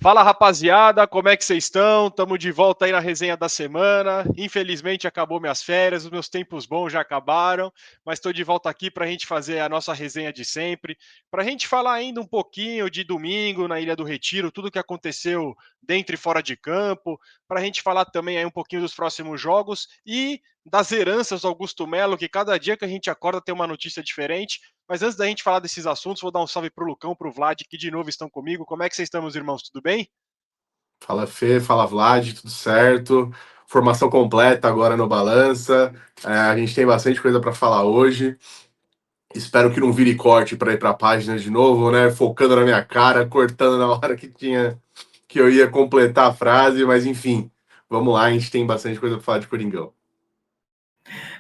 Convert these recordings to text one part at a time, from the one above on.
Fala rapaziada, como é que vocês estão? Estamos de volta aí na resenha da semana. Infelizmente acabou minhas férias, os meus tempos bons já acabaram, mas estou de volta aqui para a gente fazer a nossa resenha de sempre, para a gente falar ainda um pouquinho de domingo na Ilha do Retiro, tudo que aconteceu dentro e fora de campo, para a gente falar também aí um pouquinho dos próximos jogos e das heranças do Augusto Melo, que cada dia que a gente acorda tem uma notícia diferente. Mas antes da gente falar desses assuntos, vou dar um salve pro Lucão, pro Vlad, que de novo estão comigo. Como é que vocês estão, meus irmãos? Tudo bem? Fala Fê, fala Vlad, tudo certo? Formação completa agora no Balança. A gente tem bastante coisa para falar hoje. Espero que não vire corte para ir para a página de novo, né? Focando na minha cara, cortando na hora que eu ia completar a frase, mas enfim, vamos lá, a gente tem bastante coisa para falar de Coringão.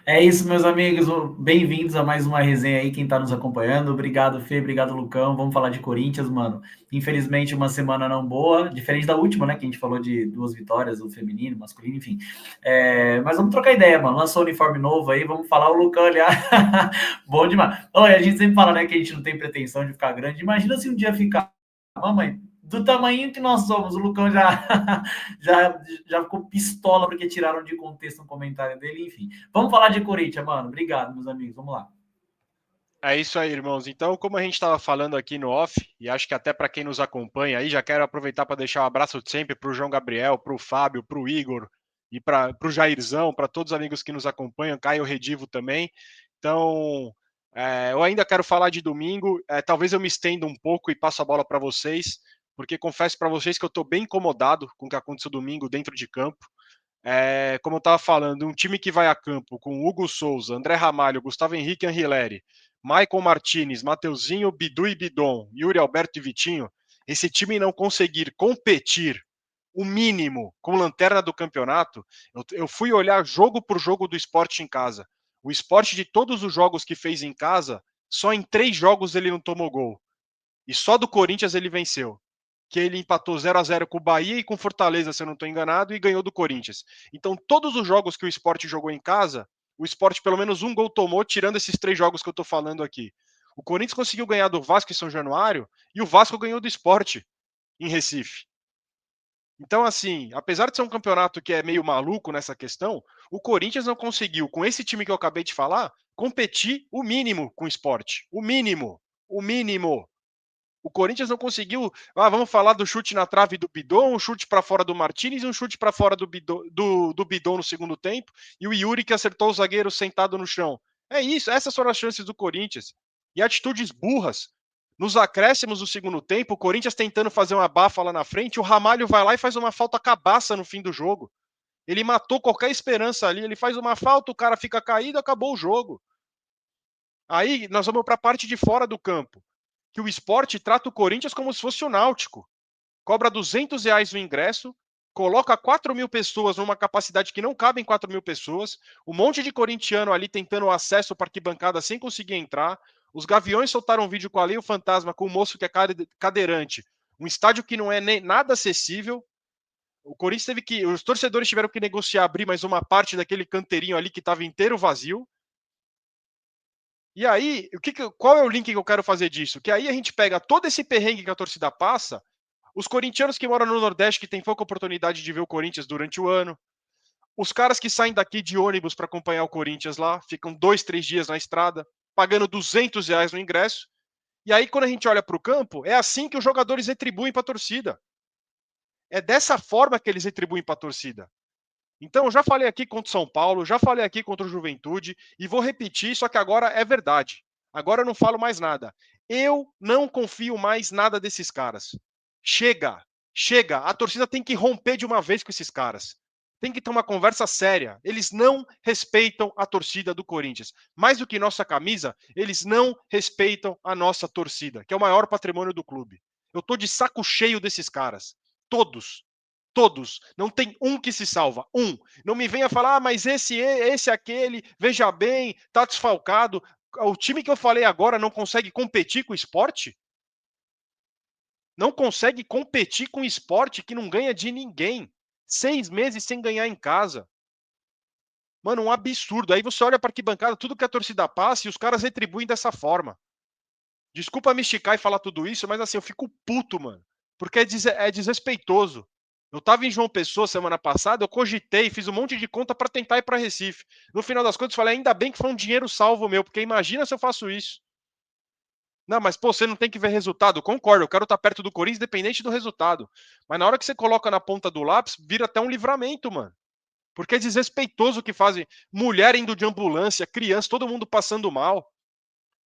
É isso, meus amigos. Bem-vindos a mais uma resenha aí, quem tá nos acompanhando. Obrigado, Fê. Obrigado, Lucão. Vamos falar de Corinthians, mano. Infelizmente, uma semana não boa, diferente da última, né? Que a gente falou de 2 vitórias, o feminino, masculino, enfim. Mas vamos trocar ideia, mano. Lançou um uniforme novo aí, vamos falar o Lucão ali. Bom demais. Olha, a gente sempre fala, né, que a gente não tem pretensão de ficar grande. Imagina se um dia ficar. Mamãe, do tamanho que nós somos, o Lucão já, já ficou pistola porque tiraram de contexto um comentário dele, enfim. Vamos falar de Corinthians, mano. Obrigado, meus amigos. Vamos lá. É isso aí, irmãos. Então, como a gente estava falando aqui no off, e acho que até para quem nos acompanha aí, já quero aproveitar para deixar um abraço de sempre para o João Gabriel, para o Fábio, para o Igor e para o Jairzão, para todos os amigos que nos acompanham, Caio Redivo também. Então, eu ainda quero falar de domingo. Talvez eu me estenda um pouco e passo a bola para vocês, porque confesso para vocês que eu estou bem incomodado com o que aconteceu domingo dentro de campo. Como eu estava falando, um time que vai a campo com Hugo Souza, André Ramalho, Gustavo Henrique Anrileri, Maicon Martinez, Mateuzinho, Bidu e Bidon, Yuri Alberto e Vitinho, esse time não conseguir competir o mínimo com lanterna do campeonato, eu fui olhar jogo por jogo do esporte em casa. O esporte de todos os jogos que fez em casa, só em 3 jogos ele não tomou gol. E só do Corinthians ele venceu. Que ele empatou 0-0 com o Bahia e com o Fortaleza, se eu não estou enganado, e ganhou do Corinthians. Então, todos os jogos que o Sport jogou em casa, o Sport pelo menos um gol tomou, tirando esses 3 jogos que eu estou falando aqui. O Corinthians conseguiu ganhar do Vasco em São Januário e o Vasco ganhou do Sport em Recife. Então, assim, apesar de ser um campeonato que é meio maluco nessa questão, o Corinthians não conseguiu, com esse time que eu acabei de falar, competir o mínimo com o Sport. O mínimo. O mínimo. O Corinthians não conseguiu. Vamos falar do chute na trave do Bidon, um chute para fora do Martinez e um chute para fora do Bidon no segundo tempo. E o Yuri que acertou o zagueiro sentado no chão. É isso, essas foram as chances do Corinthians. E atitudes burras. Nos acréscimos do segundo tempo, o Corinthians tentando fazer uma bafa lá na frente, o Ramalho vai lá e faz uma falta cabaça no fim do jogo. Ele matou qualquer esperança ali, ele faz uma falta, o cara fica caído, acabou o jogo. Aí nós vamos para a parte de fora do campo, que o Sport trata o Corinthians como se fosse o Náutico. Cobra R$ 200 o ingresso, coloca 4.000 pessoas numa capacidade que não cabem 4.000 pessoas, um monte de corintiano ali tentando acesso para arquibancada sem conseguir entrar. Os Gaviões soltaram um vídeo com a Lei o Fantasma, com o moço que é cadeirante. Um estádio que não é nem nada acessível. O Corinthians teve que. Os torcedores tiveram que negociar abrir mais uma parte daquele canteirinho ali que estava inteiro vazio. E aí, qual é o link que eu quero fazer disso? Que aí a gente pega todo esse perrengue que a torcida passa, os corintianos que moram no Nordeste, que têm pouca oportunidade de ver o Corinthians durante o ano, os caras que saem daqui de ônibus para acompanhar o Corinthians lá, ficam 2, 3 dias na estrada, pagando R$ 200 no ingresso. E aí, quando a gente olha para o campo, é assim que os jogadores retribuem para a torcida. É dessa forma que eles retribuem para a torcida. Então, eu já falei aqui contra o São Paulo, já falei aqui contra o Juventude, e vou repetir, só que agora é verdade. Agora eu não falo mais nada. Eu não confio mais nada desses caras. Chega, chega. A torcida tem que romper de uma vez com esses caras. Tem que ter uma conversa séria. Eles não respeitam a torcida do Corinthians. Mais do que nossa camisa, eles não respeitam a nossa torcida, que é o maior patrimônio do clube. Eu tô de saco cheio desses caras. Todos. Todos. Não tem um que se salva. Um. Não me venha falar, mas esse, aquele, veja bem, tá desfalcado. O time que eu falei agora não consegue competir com o esporte? Não consegue competir com o esporte que não ganha de ninguém. 6 meses sem ganhar em casa. Mano, um absurdo. Aí você olha para arquibancada, tudo que a torcida passa e os caras retribuem dessa forma. Desculpa me esticar e falar tudo isso, mas assim, eu fico puto, mano. porque é desrespeitoso. Eu estava em João Pessoa semana passada, eu cogitei, fiz um monte de conta para tentar ir para Recife. No final das contas, falei, ainda bem que foi um dinheiro salvo meu, porque imagina se eu faço isso. Não, mas pô, você não tem que ver resultado. Concordo, eu quero estar perto do Corinthians, independente do resultado. Mas na hora que você coloca na ponta do lápis, vira até um livramento, mano. Porque é desrespeitoso o que fazem. Mulher indo de ambulância, criança, todo mundo passando mal.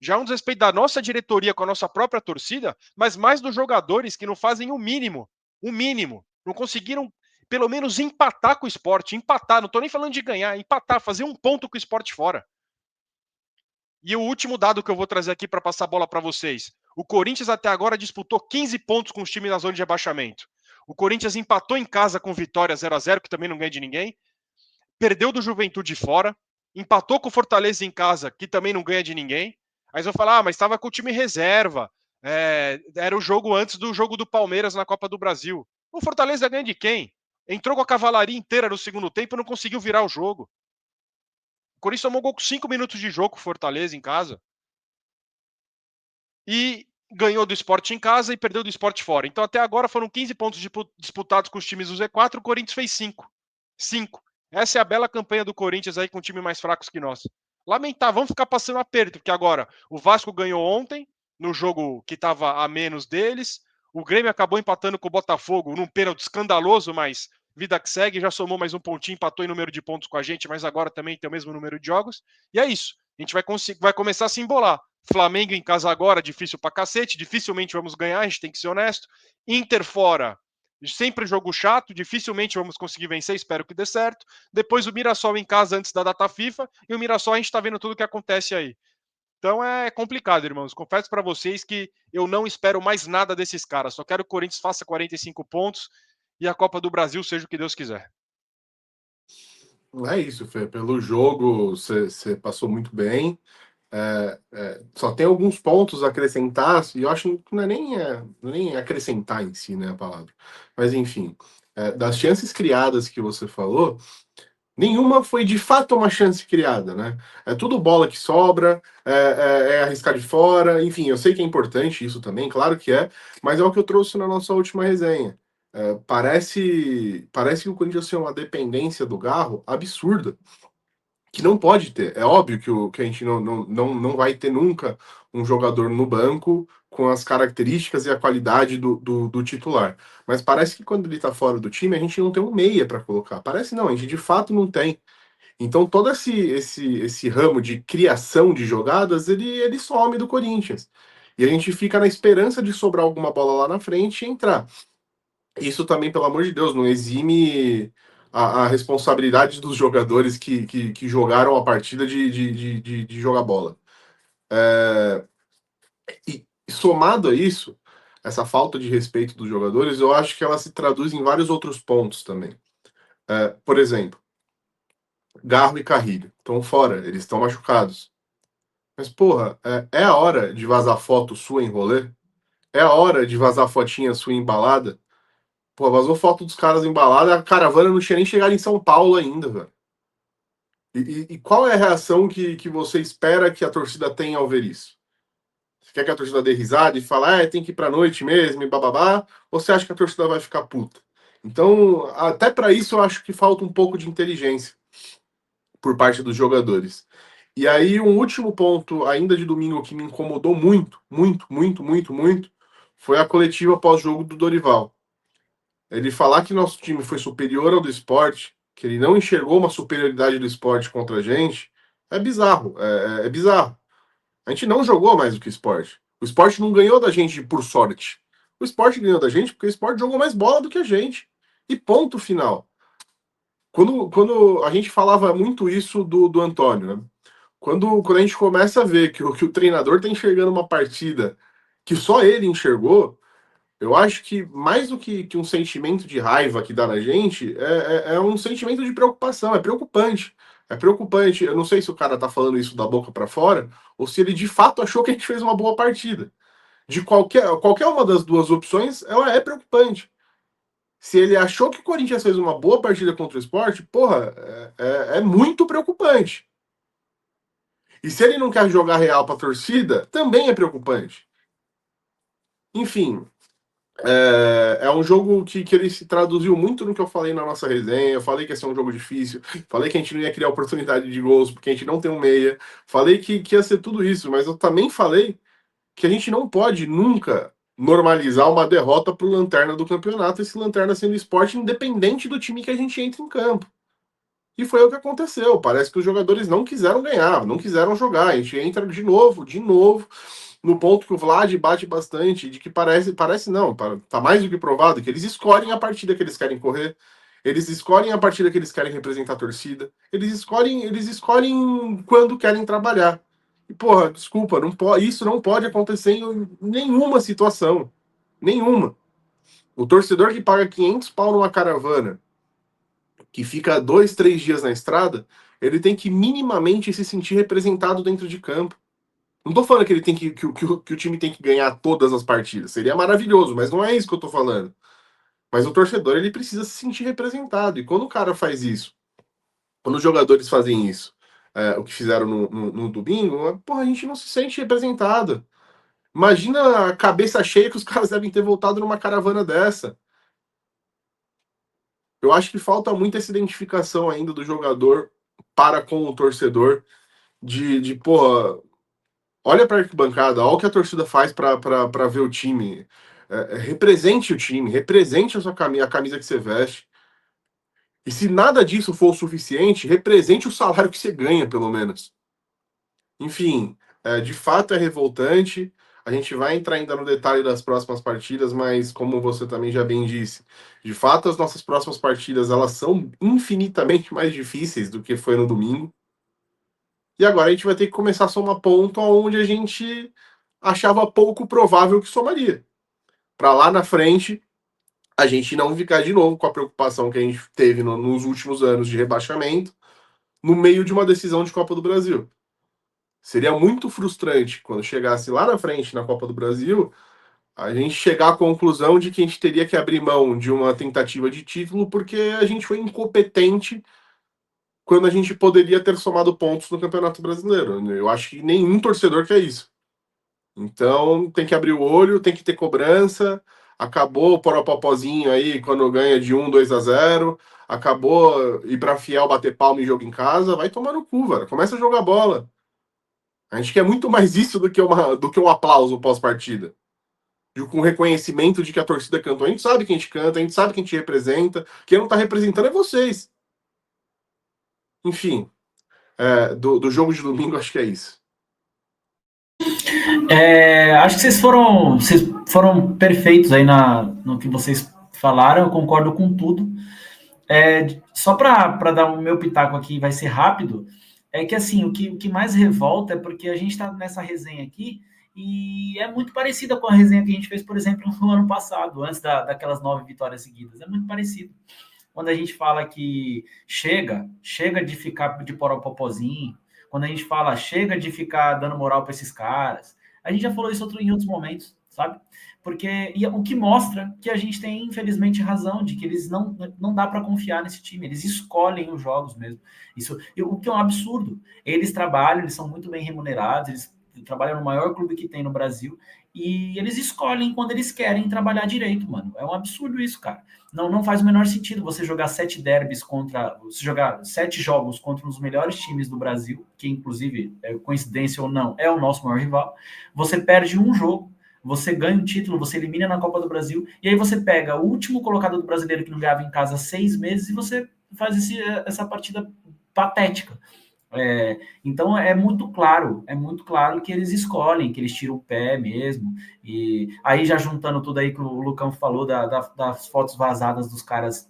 Já é um desrespeito da nossa diretoria com a nossa própria torcida, mas mais dos jogadores que não fazem o mínimo. O mínimo. Não conseguiram, pelo menos, empatar com o esporte. Empatar, não tô nem falando de ganhar, empatar, fazer um ponto com o esporte fora. E o último dado que eu vou trazer aqui para passar a bola para vocês. O Corinthians até agora disputou 15 pontos com os times na zona de rebaixamento. O Corinthians empatou em casa com Vitória 0-0, que também não ganha de ninguém. Perdeu do Juventude fora. Empatou com o Fortaleza em casa, que também não ganha de ninguém. Aí vão falar, mas estava com o time reserva. Era o jogo antes do jogo do Palmeiras na Copa do Brasil. O Fortaleza ganha de quem? Entrou com a cavalaria inteira no segundo tempo e não conseguiu virar o jogo. O Corinthians tomou gol com 5 minutos de jogo com o Fortaleza em casa. E ganhou do Sport em casa e perdeu do Sport fora. Então até agora foram 15 pontos disputados com os times do Z4, o Corinthians fez 5. 5. Essa é a bela campanha do Corinthians aí com time mais fracos que nós. Lamentável, vamos ficar passando aperto, porque agora o Vasco ganhou ontem, no jogo que estava a menos deles. O Grêmio acabou empatando com o Botafogo num pênalti escandaloso, mas vida que segue, já somou mais um pontinho, empatou em número de pontos com a gente, mas agora também tem o mesmo número de jogos. E é isso. A gente vai começar a se embolar. Flamengo em casa agora, difícil pra cacete, dificilmente vamos ganhar, a gente tem que ser honesto. Inter fora, sempre jogo chato, dificilmente vamos conseguir vencer, espero que dê certo. Depois o Mirassol em casa antes da data FIFA, e o Mirassol a gente tá vendo tudo o que acontece aí. Então é complicado, irmãos. Confesso para vocês que eu não espero mais nada desses caras. Só quero que o Corinthians faça 45 pontos e a Copa do Brasil seja o que Deus quiser. É isso, Fê. Pelo jogo, você passou muito bem. Só tem alguns pontos a acrescentar, e eu acho que não é nem acrescentar em si, né, a palavra. Mas, enfim, das chances criadas que você falou, nenhuma foi de fato uma chance criada, né? É tudo bola que sobra, é arriscar de fora, enfim, eu sei que é importante isso também, claro que é, mas é o que eu trouxe na nossa última resenha. Parece que o Corinthians tem uma dependência do Garro absurda, que não pode ter. É óbvio que a gente não vai ter nunca um jogador no banco com as características e a qualidade do titular. Mas parece que quando ele está fora do time, a gente não tem um meia para colocar. Parece não, a gente de fato não tem. Então todo esse ramo de criação de jogadas, ele some do Corinthians. E a gente fica na esperança de sobrar alguma bola lá na frente e entrar. Isso também, pelo amor de Deus, não exime a responsabilidade dos jogadores que jogaram a partida de jogar bola. E somado a isso, essa falta de respeito dos jogadores, eu acho que ela se traduz em vários outros pontos também. Por exemplo, Garro e Carrilho estão fora, eles estão machucados. Mas, porra, é a hora de vazar foto sua em rolê? É a hora de vazar fotinha sua embalada? Pô, vazou foto dos caras embalados, a caravana não tinha nem chegado em São Paulo ainda, velho. E qual é a reação que você espera que a torcida tenha ao ver isso? Você quer que a torcida dê risada e fale, tem que ir pra noite mesmo e bababá? Ou você acha que a torcida vai ficar puta? Então, até para isso eu acho que falta um pouco de inteligência por parte dos jogadores. E aí, um último ponto, ainda de domingo, que me incomodou muito, muito, muito, muito, muito, foi a coletiva pós-jogo do Dorival. Ele falar que nosso time foi superior ao do esporte, que ele não enxergou uma superioridade do esporte contra a gente, é bizarro. É bizarro. A gente não jogou mais do que o esporte. O esporte não ganhou da gente por sorte. O esporte ganhou da gente porque o esporte jogou mais bola do que a gente. E ponto final. Quando a gente falava muito isso do Antônio, né? Quando a gente começa a ver que o treinador está enxergando uma partida que só ele enxergou, eu acho que mais do que um sentimento de raiva que dá na gente, é um sentimento de preocupação, é preocupante. É preocupante. Eu não sei se o cara tá falando isso da boca para fora, ou se ele de fato achou que a gente fez uma boa partida. De qualquer uma das duas opções, ela é preocupante. Se ele achou que o Corinthians fez uma boa partida contra o Sport, porra, é muito preocupante. E se ele não quer jogar real pra torcida, também é preocupante. Enfim, É um jogo que ele se traduziu muito no que eu falei na nossa resenha. Eu falei que ia ser um jogo difícil, falei que a gente não ia criar oportunidade de gols porque a gente não tem um meia, falei que ia ser tudo isso, mas eu também falei que a gente não pode nunca normalizar uma derrota para o lanterna do campeonato, esse lanterna sendo esporte independente do time que a gente entra em campo. E foi o que aconteceu. Parece que os jogadores não quiseram ganhar, não quiseram jogar. A gente entra de novo, no ponto que o Vlad bate bastante, de que parece não, tá mais do que provado que eles escolhem a partida que eles querem correr, eles escolhem a partida que eles querem representar a torcida, eles escolhem quando querem trabalhar. E, porra, desculpa, isso não pode acontecer em nenhuma situação. Nenhuma. O torcedor que paga 500 pau numa caravana, que fica 2, 3 dias na estrada, ele tem que minimamente se sentir representado dentro de campo. Não tô falando que ele tem que o time tem que ganhar todas as partidas. Seria maravilhoso, mas não é isso que eu tô falando. Mas o torcedor ele precisa se sentir representado. E quando o cara faz isso, quando os jogadores fazem isso, o que fizeram no domingo, porra, a gente não se sente representado. Imagina a cabeça cheia que os caras devem ter voltado numa caravana dessa. Eu acho que falta muito essa identificação ainda do jogador para com o torcedor, porra, olha para a arquibancada, olha o que a torcida faz para ver o time. Represente o time, represente a camisa que você veste. E se nada disso for o suficiente, represente o salário que você ganha, pelo menos. Enfim, de fato é revoltante. A gente vai entrar ainda no detalhe das próximas partidas, mas como você também já bem disse, de fato as nossas próximas partidas elas são infinitamente mais difíceis do que foi no domingo. E agora a gente vai ter que começar a somar ponto onde a gente achava pouco provável que somaria. Para lá na frente, a gente não ficar de novo com a preocupação que a gente teve nos últimos anos de rebaixamento, no meio de uma decisão de Copa do Brasil. Seria muito frustrante quando chegasse lá na frente na Copa do Brasil, a gente chegar à conclusão de que a gente teria que abrir mão de uma tentativa de título porque a gente foi incompetente quando a gente poderia ter somado pontos no Campeonato Brasileiro. Eu acho que nenhum torcedor quer isso. Então tem que abrir o olho, tem que ter cobrança. Acabou o poropopozinho aí quando ganha de 1-2-0. Acabou ir pra Fiel bater palma em jogo em casa. Vai tomar no cu, velho. Começa a jogar bola. A gente quer muito mais isso do que um aplauso pós-partida. Com reconhecimento de que a torcida cantou. A gente sabe que a gente canta, a gente sabe que a gente representa. Quem não tá representando é vocês. Enfim, do jogo de domingo, acho que é isso. Acho que vocês foram perfeitos aí no que vocês falaram, eu concordo com tudo. Só para dar o meu pitaco aqui, vai ser rápido, é que assim, o que mais revolta é porque a gente está nessa resenha aqui e é muito parecida com a resenha que a gente fez, por exemplo, no ano passado, antes daquelas 9 vitórias seguidas. É muito parecido. Quando a gente fala que chega de ficar de poropopozinho, quando a gente fala chega de ficar dando moral para esses caras, a gente já falou isso em outros momentos, sabe? Porque o que mostra que a gente tem, infelizmente, razão de que eles não dá para confiar nesse time, eles escolhem os jogos mesmo. O que é um absurdo. Eles trabalham, eles são muito bem remunerados, eles trabalham no maior clube que tem no Brasil e eles escolhem quando eles querem trabalhar direito, mano. É um absurdo isso, cara. Não faz o menor sentido você jogar 7 derbys você jogar 7 jogos contra um dos melhores times do Brasil, que inclusive, coincidência ou não, é o nosso maior rival. Você perde um jogo, você ganha um título, você elimina na Copa do Brasil, e aí você pega o último colocado do brasileiro que não ganhava em casa há 6 meses e você faz essa partida patética. Então é muito claro que eles escolhem, que eles tiram o pé mesmo. E aí, já juntando tudo aí que o Lucão falou das fotos vazadas dos caras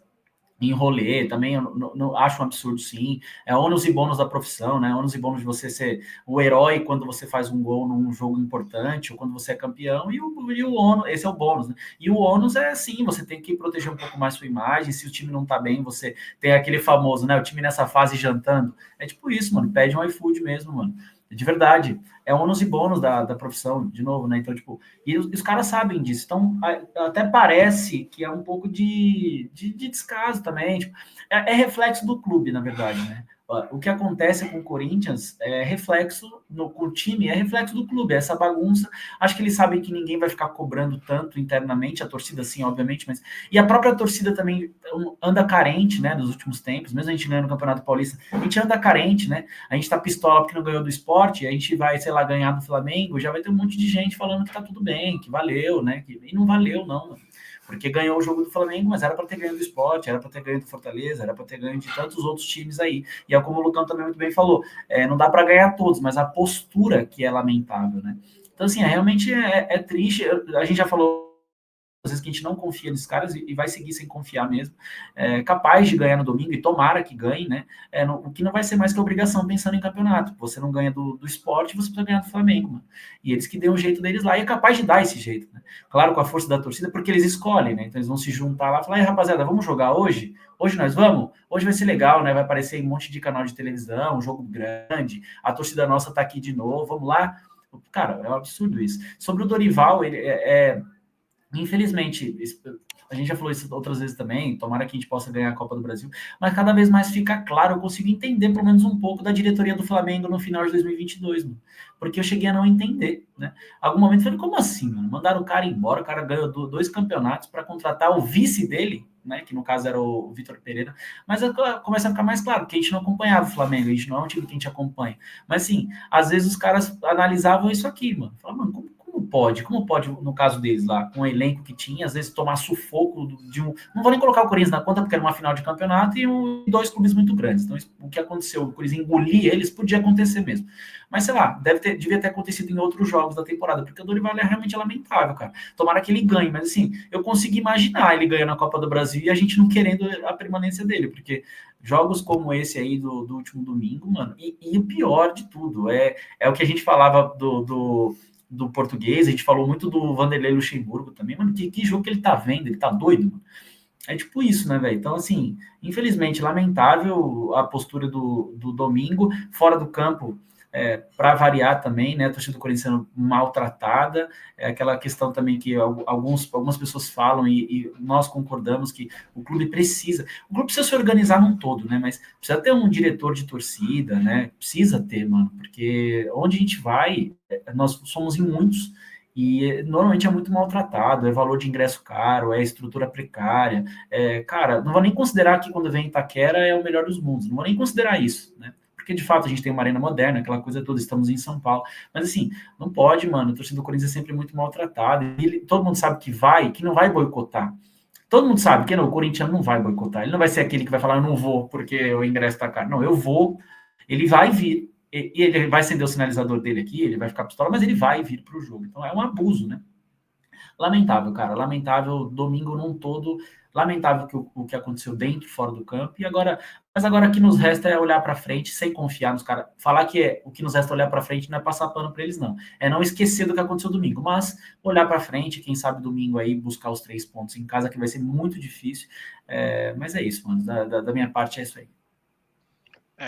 em rolê, também eu não acho um absurdo, sim. É ônus e bônus da profissão, né? Ônus e bônus de você ser o herói quando você faz um gol num jogo importante, ou quando você é campeão, e o ônus, esse é o bônus, né? E o ônus é assim, você tem que proteger um pouco mais sua imagem, se o time não tá bem, você tem aquele famoso, né? O time nessa fase jantando. É tipo isso, mano, pede um iFood mesmo, mano. De verdade, é ônus e bônus da profissão, de novo, né? Então, tipo, e os caras sabem disso. Então, até parece que é um pouco de descaso também. Tipo, é reflexo do clube, na verdade, né? O que acontece com o Corinthians é reflexo com o time, é reflexo do clube, é essa bagunça. Acho que eles sabem que ninguém vai ficar cobrando tanto internamente, a torcida sim, obviamente, mas e a própria torcida também anda carente, né, nos últimos tempos, mesmo a gente ganhando o Campeonato Paulista, a gente anda carente, né? A gente tá pistola porque não ganhou do Sport, a gente vai, sei lá, ganhar do Flamengo, já vai ter um monte de gente falando que tá tudo bem, que valeu, né? E não valeu, não, mano. Porque ganhou o jogo do Flamengo, mas era para ter ganho do Sport, era para ter ganho do Fortaleza, era para ter ganho de tantos outros times aí. E é como o Lucão também muito bem falou, não dá para ganhar todos, mas a postura que é lamentável, né? Então, assim, realmente é triste. A gente já falou às vezes que a gente não confia nesses caras e vai seguir sem confiar mesmo. É capaz de ganhar no domingo e tomara que ganhe, né? O que não vai ser mais que obrigação pensando em campeonato. Você não ganha do Sport, você precisa ganhar do Flamengo, mano. E eles que dêem o jeito deles lá e é capaz de dar esse jeito, né? Claro, com a força da torcida, porque eles escolhem, né? Então eles vão se juntar lá e falar, rapaziada, vamos jogar hoje? Hoje nós vamos? Hoje vai ser legal, né? Vai aparecer um monte de canal de televisão, um jogo grande, a torcida nossa tá aqui de novo, vamos lá. Cara, é um absurdo isso. Sobre o Dorival, ele infelizmente, a gente já falou isso outras vezes também, tomara que a gente possa ganhar a Copa do Brasil, mas cada vez mais fica claro, eu consigo entender pelo menos um pouco da diretoria do Flamengo no final de 2022, mano, porque eu cheguei a não entender, né? Algum momento eu falei, como assim, mano? Mandaram o cara embora, o cara ganhou 2 campeonatos para contratar o vice dele, né, que no caso era o Vitor Pereira, mas começa a ficar mais claro, que a gente não acompanhava o Flamengo, a gente não é um time que a gente acompanha, mas assim, às vezes os caras analisavam isso aqui, mano, falavam, mano, como pode, no caso deles lá, com o elenco que tinha, às vezes tomar sufoco de um. Não vou nem colocar o Corinthians na conta, porque era uma final de campeonato e 2 clubes muito grandes. Então, o que aconteceu, o Corinthians engolir eles, podia acontecer mesmo. Mas, sei lá, devia ter acontecido em outros jogos da temporada, porque o Dorival é realmente lamentável, cara. Tomara que ele ganhe, mas assim, eu consigo imaginar ele ganhando a Copa do Brasil e a gente não querendo a permanência dele, porque jogos como esse aí do último domingo, mano, e o pior de tudo, é o que a gente falava do português, a gente falou muito do Vanderlei Luxemburgo também, mano, que jogo que ele tá vendo? Ele tá doido, mano? É tipo isso, né, velho? Então, assim, infelizmente, lamentável a postura do domingo, fora do campo, para variar também, né? A torcida do Corinthians sendo maltratada, aquela questão também que algumas pessoas falam e nós concordamos que o clube precisa se organizar num todo, né? Mas precisa ter um diretor de torcida, né? Precisa ter, mano, porque onde a gente vai, nós somos em muitos e normalmente é muito maltratado, é valor de ingresso caro, é estrutura precária, cara, não vou nem considerar que quando vem Itaquera é o melhor dos mundos, não vou nem considerar isso, né? Porque de fato a gente tem uma arena moderna, aquela coisa toda, estamos em São Paulo, mas assim, não pode, mano, a torcida do Corinthians é sempre muito maltratada, e todo mundo sabe que não vai boicotar. Todo mundo sabe que não, o Corinthians não vai boicotar, ele não vai ser aquele que vai falar, eu não vou porque o ingresso tá caro, não, eu vou, ele vai vir, e ele vai acender o sinalizador dele aqui, ele vai ficar pistola, mas ele vai vir para o jogo. Então é um abuso, né? Lamentável, cara. Lamentável, domingo num todo. Lamentável o que aconteceu dentro e fora do campo. Mas agora o que nos resta é olhar para frente sem confiar nos caras. Falar que o que nos resta é olhar para frente não é passar pano para eles, não. É não esquecer do que aconteceu domingo, mas olhar para frente, quem sabe domingo aí buscar os 3 pontos em casa, que vai ser muito difícil. Mas é isso, mano. Da minha parte é isso aí.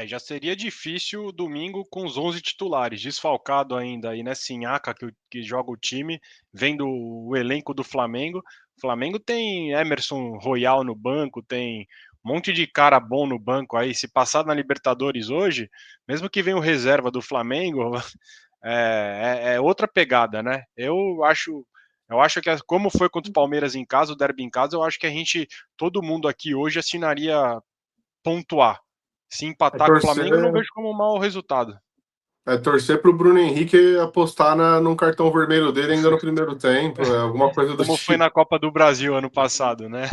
Já seria difícil domingo com os 11 titulares, desfalcado ainda aí, né? Sinhaca, que joga o time, vendo o elenco do Flamengo. O Flamengo tem Emerson Royal no banco, tem um monte de cara bom no banco aí. Se passar na Libertadores hoje, mesmo que venha o reserva do Flamengo, é outra pegada, né? Eu acho que como foi contra o Palmeiras em casa, o derby em casa, eu acho que todo mundo aqui hoje assinaria pontuar. Se empatar com o Flamengo, eu não vejo como um mau resultado. Torcer pro Bruno Henrique apostar num cartão vermelho dele ainda no primeiro tempo, alguma coisa do como tipo. Foi na Copa do Brasil ano passado, né?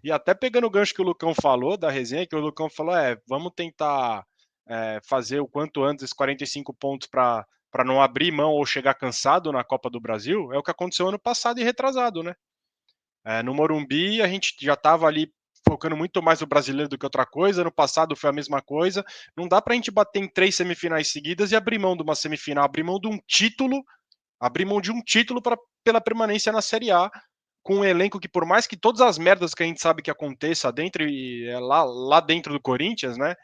E até pegando o gancho que o Lucão falou da resenha, que o Lucão falou, vamos tentar fazer o quanto antes esses 45 pontos para não abrir mão ou chegar cansado na Copa do Brasil, é o que aconteceu ano passado e retrasado, né? No Morumbi, a gente já estava ali focando muito mais no brasileiro do que outra coisa. No passado foi a mesma coisa. Não dá pra gente bater em 3 semifinais seguidas e abrir mão de uma semifinal, abrir mão de um título pela permanência na Série A, com um elenco que, por mais que todas as merdas que a gente sabe que aconteça dentro lá dentro do Corinthians, né?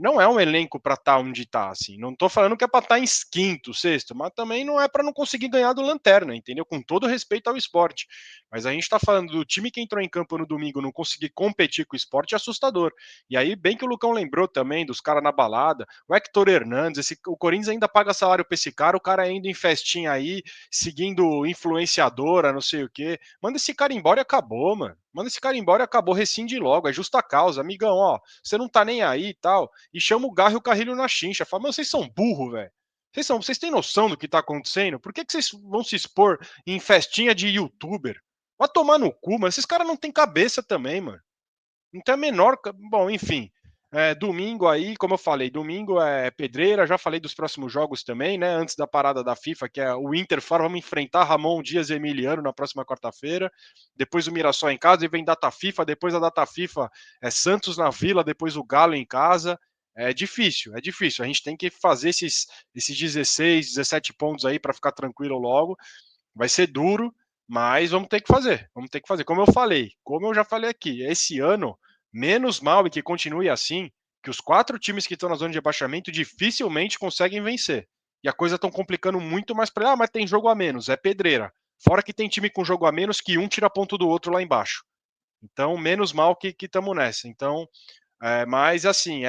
não é um elenco para estar onde está, assim. Não estou falando que é para estar em quinto, sexto, mas também não é para não conseguir ganhar do Lanterna, entendeu? Com todo respeito ao esporte. Mas a gente está falando do time que entrou em campo no domingo não conseguir competir com o esporte é assustador. E aí, bem que o Lucão lembrou também dos caras na balada, o Hector Hernandes, o Corinthians ainda paga salário para esse cara, o cara ainda em festinha aí, seguindo influenciadora, não sei o quê. Manda esse cara embora e acabou, mano. Manda esse cara embora e acabou, rescinde logo, é justa causa. Amigão, ó, você não tá nem aí e tal. E chama o Garro e o Carrilho na chincha. Fala, mas vocês são burro, velho. Vocês têm noção do que tá acontecendo? Por que vocês vão se expor em festinha de youtuber? Vai tomar no cu, mas esses caras não têm cabeça também, mano. Não tem a menor. Bom, enfim. Domingo aí, como eu falei, domingo é pedreira. Já falei dos próximos jogos também, né? Antes da parada da FIFA, que é o Inter fora. Vamos enfrentar Ramon Dias e Emiliano na próxima quarta-feira. Depois o Mirassol em casa e vem data FIFA. Depois da data FIFA é Santos na Vila. Depois o Galo em casa. É difícil, é difícil. A gente tem que fazer esses 16, 17 pontos aí para ficar tranquilo logo. Vai ser duro, mas vamos ter que fazer. Vamos ter que fazer. Como eu falei, como eu já falei aqui, esse ano, menos mal e que continue assim, que os 4 times que estão na zona de abaixamento dificilmente conseguem vencer. E a coisa estão complicando muito mais para. Mas tem jogo a menos, é pedreira. Fora que tem time com jogo a menos que um tira ponto do outro lá embaixo. Então, menos mal que estamos nessa. Então, mas assim,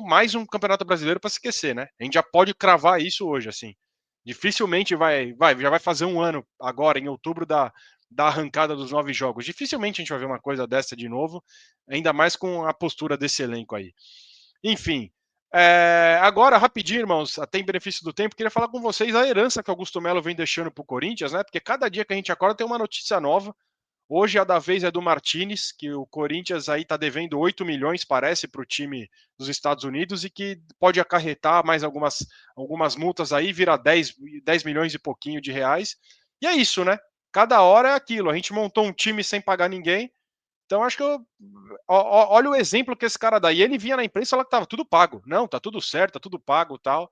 mais um campeonato brasileiro para se esquecer, né? A gente já pode cravar isso hoje, assim. Dificilmente já vai fazer um ano agora, em outubro, da arrancada dos 9 jogos. Dificilmente a gente vai ver uma coisa dessa de novo, ainda mais com a postura desse elenco aí. Enfim, agora, rapidinho, irmãos, até em benefício do tempo, queria falar com vocês a herança que Augusto Melo vem deixando para o Corinthians, né? Porque cada dia que a gente acorda tem uma notícia nova. Hoje a da vez é do Martinez, que o Corinthians aí está devendo 8 milhões, parece, para o time dos Estados Unidos e que pode acarretar mais algumas multas aí, vira 10 milhões e pouquinho de reais. E é isso, né? Cada hora é aquilo. A gente montou um time sem pagar ninguém. Então acho que olha o exemplo que esse cara dá. E ele vinha na imprensa e falava que estava tudo pago. Não, tá tudo certo, tá tudo pago, tal.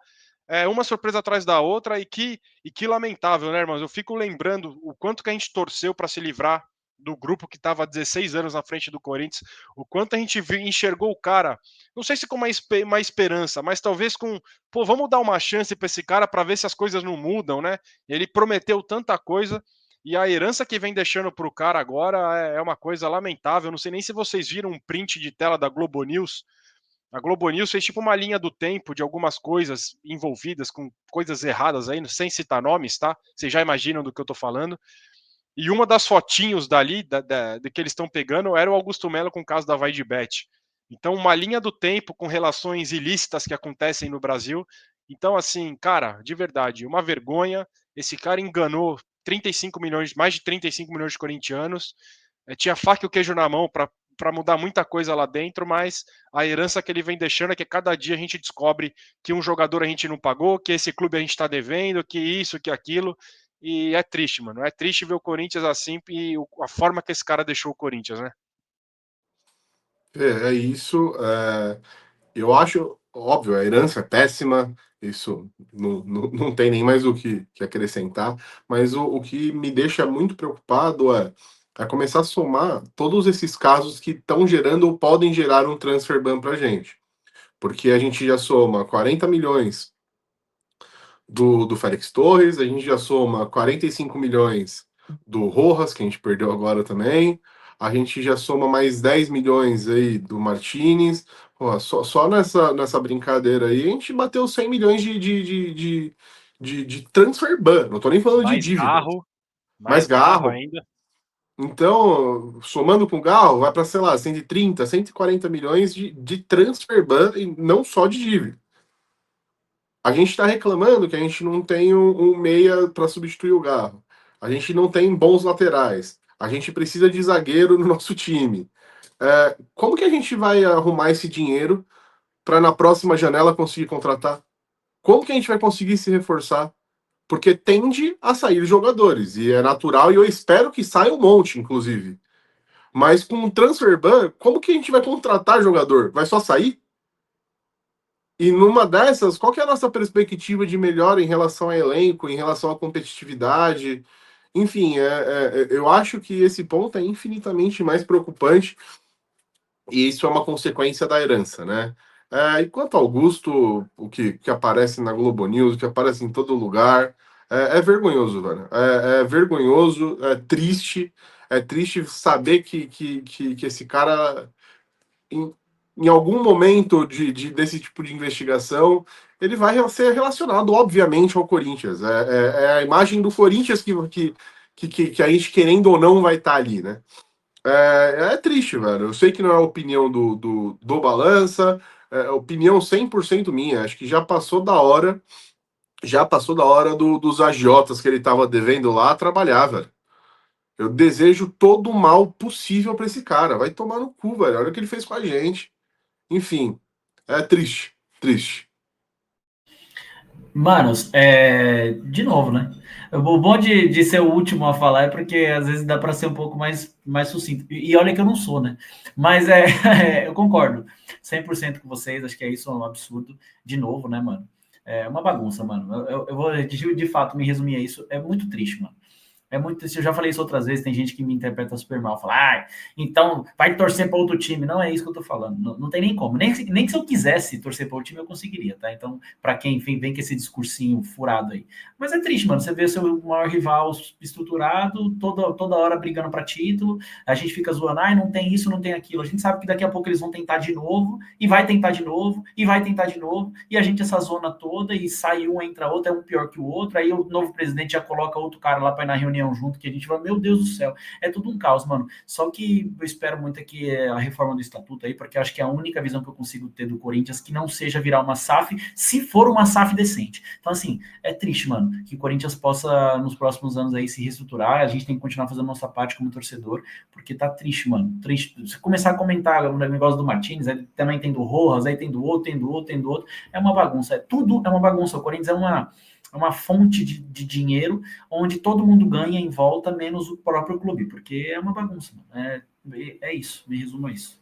É uma surpresa atrás da outra e que lamentável, né, irmãos? Eu fico lembrando o quanto que a gente torceu para se livrar do grupo que estava há 16 anos na frente do Corinthians, o quanto a gente enxergou o cara, não sei se com uma esperança, mas talvez com, pô, vamos dar uma chance para esse cara para ver se as coisas não mudam, né? Ele prometeu tanta coisa e a herança que vem deixando para o cara agora é uma coisa lamentável. Não sei nem se vocês viram um print de tela da Globo News. A Globo News fez tipo uma linha do tempo de algumas coisas envolvidas com coisas erradas aí, sem citar nomes, tá? Vocês já imaginam do que eu tô falando. E uma das fotinhos dali, de que eles estão pegando, era o Augusto Melo com o caso da Vai de Bet. Então, uma linha do tempo com relações ilícitas que acontecem no Brasil. Então, assim, cara, de verdade, uma vergonha. Esse cara enganou 35 milhões, mais de 35 milhões de corintianos. Tinha faca e o queijo na mão para mudar muita coisa lá dentro, mas a herança que ele vem deixando é que cada dia a gente descobre que um jogador a gente não pagou, que esse clube a gente está devendo, que isso, que aquilo. E é triste, mano. É triste ver o Corinthians assim e a forma que esse cara deixou o Corinthians, né? É isso. Eu acho, óbvio, a herança é péssima, isso não tem nem mais o que acrescentar, mas o que me deixa muito preocupado é começar a somar todos esses casos que estão gerando ou podem gerar um transfer ban para a gente. Porque a gente já soma 40 milhões do Félix Torres, a gente já soma 45 milhões do Rojas, que a gente perdeu agora também, a gente já soma mais 10 milhões aí do Martinez. Pô, só nessa brincadeira aí a gente bateu 100 milhões de transfer ban, não tô nem falando de Mais dívida, Garro, mais mais Garro Garro. ainda. Então, somando com o Garro, vai para, sei lá, 130, 140 milhões de transfer ban e não só de dívida. A gente está reclamando que a gente não tem um meia para substituir o Garro. A gente não tem bons laterais. A gente precisa de zagueiro no nosso time. Como que a gente vai arrumar esse dinheiro para na próxima janela conseguir contratar? Como que a gente vai conseguir se reforçar? Porque tende a sair jogadores, e é natural, e eu espero que saia um monte, inclusive. Mas com o transfer ban, como que a gente vai contratar jogador? Vai só sair? E numa dessas, qual que é a nossa perspectiva de melhora em relação a elenco, em relação à competitividade? Enfim, eu acho que esse ponto é infinitamente mais preocupante e isso é uma consequência da herança, né? E quanto ao Augusto, o que aparece na Globo News, o que aparece em todo lugar, é vergonhoso, velho. É vergonhoso, é triste saber que esse cara, em, em algum momento desse tipo de investigação, ele vai ser relacionado, obviamente, ao Corinthians. É a imagem do Corinthians que a gente, querendo ou não, vai estar ali, né? É triste, velho. Eu sei que não é a opinião do Balança, é opinião 100% minha. Acho que já passou da hora dos agiotas que ele tava devendo lá trabalhar, velho. Eu desejo todo o mal possível pra esse cara. Vai tomar no cu, velho. Olha o que ele fez com a gente. Enfim, é triste, triste. Manos, de novo, né? O bom de ser o último a falar é porque às vezes dá para ser um pouco mais sucinto. E olha que eu não sou, né? Mas eu concordo 100% com vocês, acho que é isso, é um absurdo. De novo, né, mano? É uma bagunça, mano. Eu vou de fato me resumir a isso. É muito triste, mano. É muito triste. Eu já falei isso outras vezes, tem gente que me interpreta super mal, fala, então vai torcer para outro time. Não é isso que eu tô falando. Não, não tem nem como. Nem que se eu quisesse torcer para outro time, eu conseguiria, tá? Então, para quem enfim, vem com esse discursinho furado aí. Mas é triste, mano. Você vê o seu maior rival estruturado, toda hora brigando para título. A gente fica zoando, não tem isso, não tem aquilo. A gente sabe que daqui a pouco eles vão tentar de novo, e vai tentar de novo, e vai tentar de novo, e a gente essa zona toda, e sai um, entra outro, é um pior que o outro. Aí o novo presidente já coloca outro cara lá para ir na reunião junto, que a gente fala, meu Deus do céu, é tudo um caos, mano. Só que eu espero muito aqui a reforma do estatuto aí, porque eu acho que é a única visão que eu consigo ter do Corinthians que não seja virar uma SAF, se for uma SAF decente. Então, assim, é triste, mano, que o Corinthians possa, nos próximos anos aí, se reestruturar. A gente tem que continuar fazendo a nossa parte como torcedor, porque tá triste, mano. Triste. Se começar a comentar o negócio do Martins, aí também tem do Rojas, aí tem do outro, tem do outro, tem do outro. É uma bagunça. Tudo é uma bagunça. O Corinthians é uma fonte de dinheiro onde todo mundo ganha em volta, menos o próprio clube, porque é uma bagunça. É isso, me resumo a isso.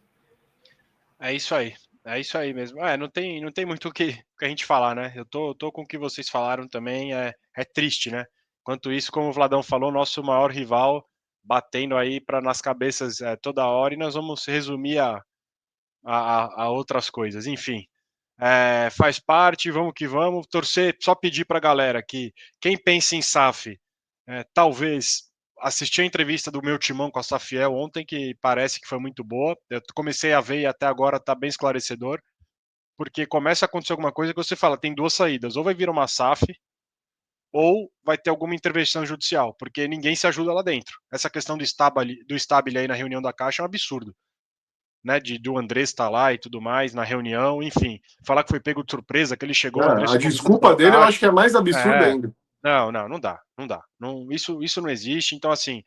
É isso aí. É isso aí mesmo. Não tem muito o que a gente falar, né? Eu tô com o que vocês falaram também. É triste, né? Enquanto isso, como o Vladão falou, nosso maior rival batendo aí nas cabeças toda hora e nós vamos resumir a outras coisas. Enfim, faz parte, vamos que vamos. Torcer, só pedir para a galera que quem pensa em SAF, talvez assistir a entrevista do meu timão com a Safiel ontem, que parece que foi muito boa. Eu comecei a ver e até agora está bem esclarecedor, porque começa a acontecer alguma coisa que você fala, tem duas saídas, ou vai vir uma SAF, ou vai ter alguma intervenção judicial, porque ninguém se ajuda lá dentro. Essa questão do Stabile aí na reunião da Caixa é um absurdo. Né, do Andrés estar lá e tudo mais, na reunião, enfim. Falar que foi pego de surpresa, que ele chegou, o Andrés A ficou muito da desculpa dele eu caixa. acho que é mais absurda É, ainda. não dá, não dá. Não, isso não existe. Então, assim,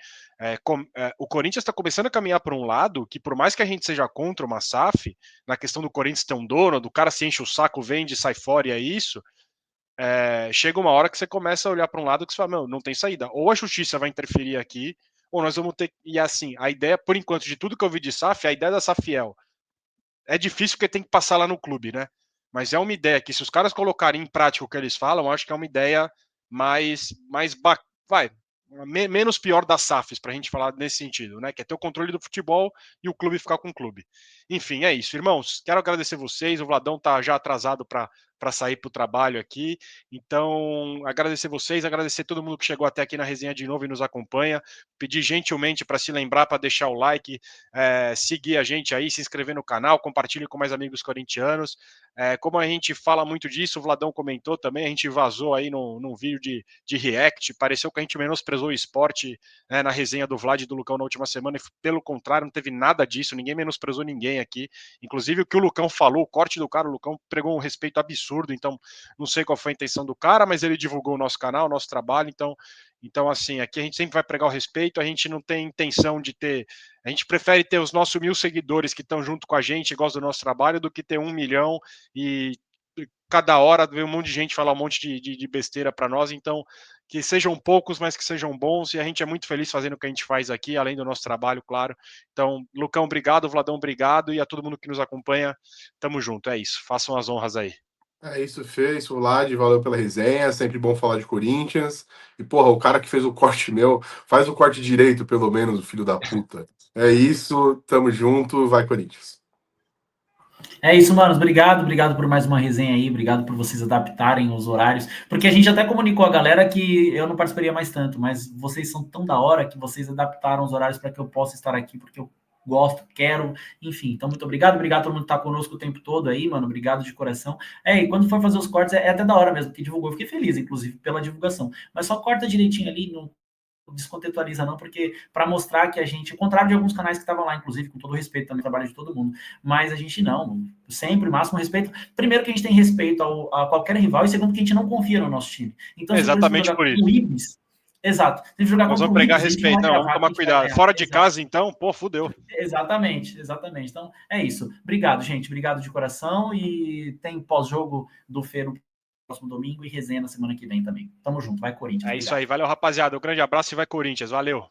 o Corinthians está começando a caminhar para um lado que, por mais que a gente seja contra uma SAF, na questão do Corinthians ter um dono, do cara se enche o saco, vende, sai fora e é isso, chega uma hora que você começa a olhar para um lado que você fala, não tem saída. Ou a justiça vai interferir aqui, ou nós vamos ter. E assim, a ideia, por enquanto, de tudo que eu vi de SAF, a ideia da Safiel é difícil porque tem que passar lá no clube, né? Mas é uma ideia que, se os caras colocarem em prática o que eles falam, acho que é uma ideia vai, menos pior das SAFs, para a gente falar nesse sentido, né? Que é ter o controle do futebol e o clube ficar com o clube. Enfim, é isso. Irmãos, quero agradecer vocês. O Vladão tá já atrasado para sair para o trabalho aqui. Então, agradecer vocês, agradecer todo mundo que chegou até aqui na resenha de novo e nos acompanha. Pedir gentilmente para se lembrar, para deixar o like, seguir a gente aí, se inscrever no canal, compartilhe com mais amigos corintianos. Como a gente fala muito disso, o Vladão comentou também, a gente vazou aí num vídeo de react, pareceu que a gente menosprezou o esporte, né, na resenha do Vlad e do Lucão na última semana, e pelo contrário, não teve nada disso, ninguém menosprezou ninguém aqui, inclusive o que o Lucão falou, o corte do cara, o Lucão pregou um respeito absurdo, então não sei qual foi a intenção do cara, mas ele divulgou o nosso canal, o nosso trabalho, então, assim, aqui a gente sempre vai pregar o respeito, a gente não tem intenção de ter. A gente prefere ter os nossos 1.000 seguidores que estão junto com a gente, gostam do nosso trabalho, do que ter 1 milhão e cada hora ver um monte de gente falar um monte de besteira para nós. Então, que sejam poucos, mas que sejam bons. E a gente é muito feliz fazendo o que a gente faz aqui, além do nosso trabalho, claro. Então, Lucão, obrigado, Vladão, obrigado. E a todo mundo que nos acompanha, tamo junto. É isso. Façam as honras aí. É isso, fez, Vlad, valeu pela resenha, sempre bom falar de Corinthians. E, porra, o cara que fez o corte meu, faz o corte direito, pelo menos, o filho da puta. É isso, tamo junto, vai Corinthians. É isso, manos. Obrigado por mais uma resenha aí. Obrigado por vocês adaptarem os horários. Porque a gente até comunicou a galera que eu não participaria mais tanto, mas vocês são tão da hora que vocês adaptaram os horários para que eu possa estar aqui, porque eu gosto, quero, enfim. Então, muito obrigado. Obrigado a todo mundo que tá conosco o tempo todo aí, mano. Obrigado de coração. E quando for fazer os cortes, é até da hora mesmo, que divulgou. Eu fiquei feliz, inclusive, pela divulgação. Mas só corta direitinho ali, não descontextualiza não, porque para mostrar que a gente, ao contrário de alguns canais que estavam lá, inclusive, com todo respeito também, trabalho de todo mundo, mas a gente não, sempre máximo respeito. Primeiro que a gente tem respeito a qualquer rival, e segundo que a gente não confia no nosso time. Então, se Exatamente jogar por com isso. o Ibis, exato, se jogar Nós contra vamos o pregar Ibis, a gente respeito, não vai não, vamos gravar, tomar cuidado. Fora de casa, então, pô, fudeu. Exatamente. Então, é isso. Obrigado, gente. Obrigado de coração. E tem pós-jogo do Feiro próximo domingo e resenha na semana que vem também. Tamo junto. Vai, Corinthians. É Obrigado. isso aí. Valeu, rapaziada. Um grande abraço e vai, Corinthians. Valeu.